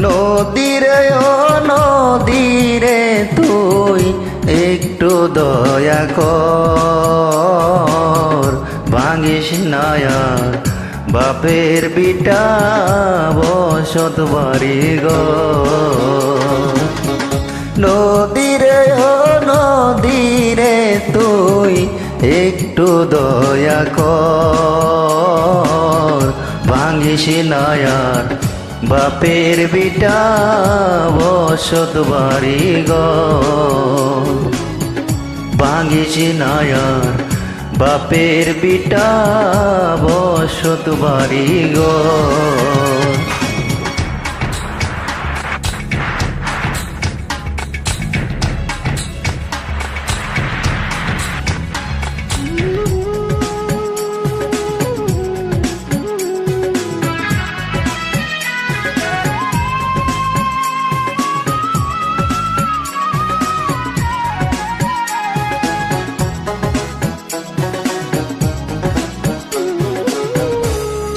নদীরে ও নদীরে তুই একটু দয়া কর, ভাঙিস নায়ার বাপের বিটা বসত বাড়ি ঘর। নদীরে ও নদীরে তুই একটু দয়া কর, ভাঙিস নায়ার বাপের বিটা বসত বাড়ি ঘর। ভাঙিস নায়ার বাপের বিটা বসত বাড়ি ঘর।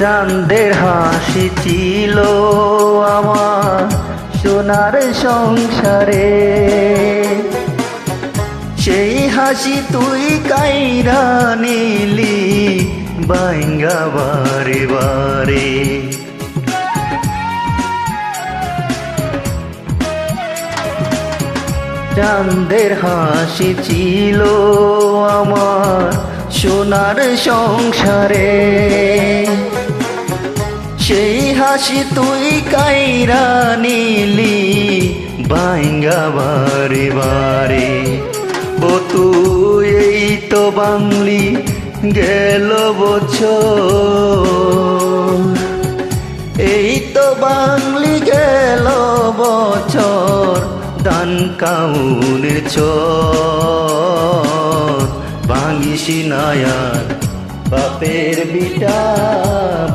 চাঁদের হাসি ছিল আমার সোনার সংসারে, সেই হাসি তুই কাইরা নিলি বাইঙ্গা বারে বারে। চাঁদের হাসি ছিল আমার সোনার সংসারে, সেই হাসি তুই কাইরা নিলি বাইঙ্গা বারে বারে। ও তুই এই তো বাংলি গেল বছর, এই তো বাংলি গেল বছর দান কাউনের চর। ভাঙিস নায়ার বাপের বিটা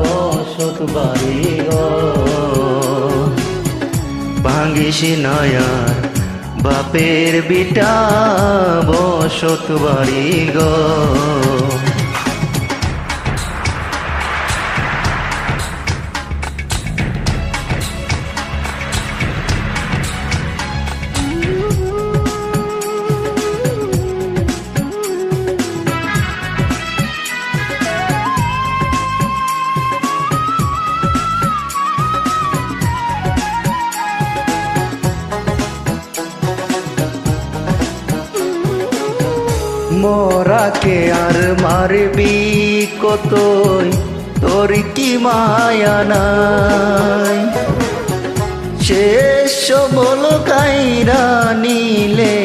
বসত বাড়ি ঘর। ভাঙিস নায়ার বাপের বিটা বসত বাড়ি ঘর। মরাকে আর মারবি কতই, তোর কি মায়া নাই? শেষ বল কাইরা নিলে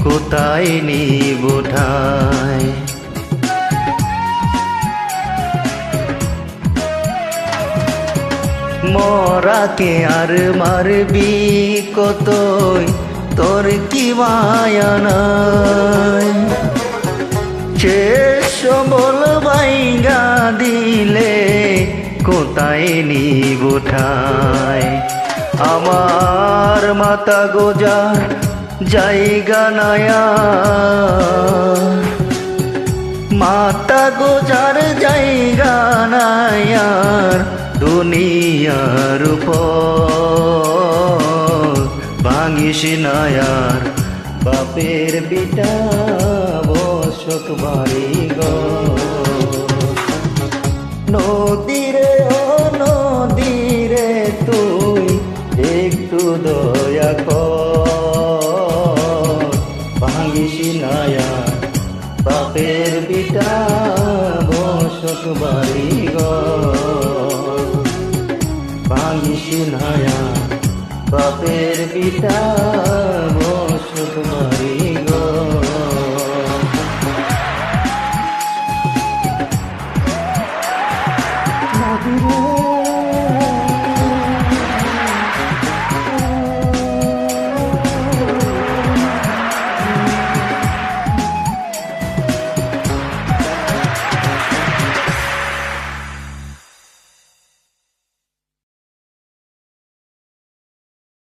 কোথায় নিব ঠাই? মরাকে আর মারবি কতই, তোর কি মায়া নাই? শেষ বল বাইঙ্গা দিলে কোথায় নিব ঠাই? আমার মাতা গোজার জায়গা নায়া, মাতা গোজার জায়গা নায়ার দুনিয়ার উপর। ভাঙিস নায়ার বাপের বিটা বসত বাড়ি ঘর। নদীরে ও নদীরে তুই একটু দয়া কর, ভাঙিস নায়ার বাপের বিটা বসত বাড়ি ঘর। ভাঙিস নায়ার বাপের বিটা বসত বাড়ি ঘর।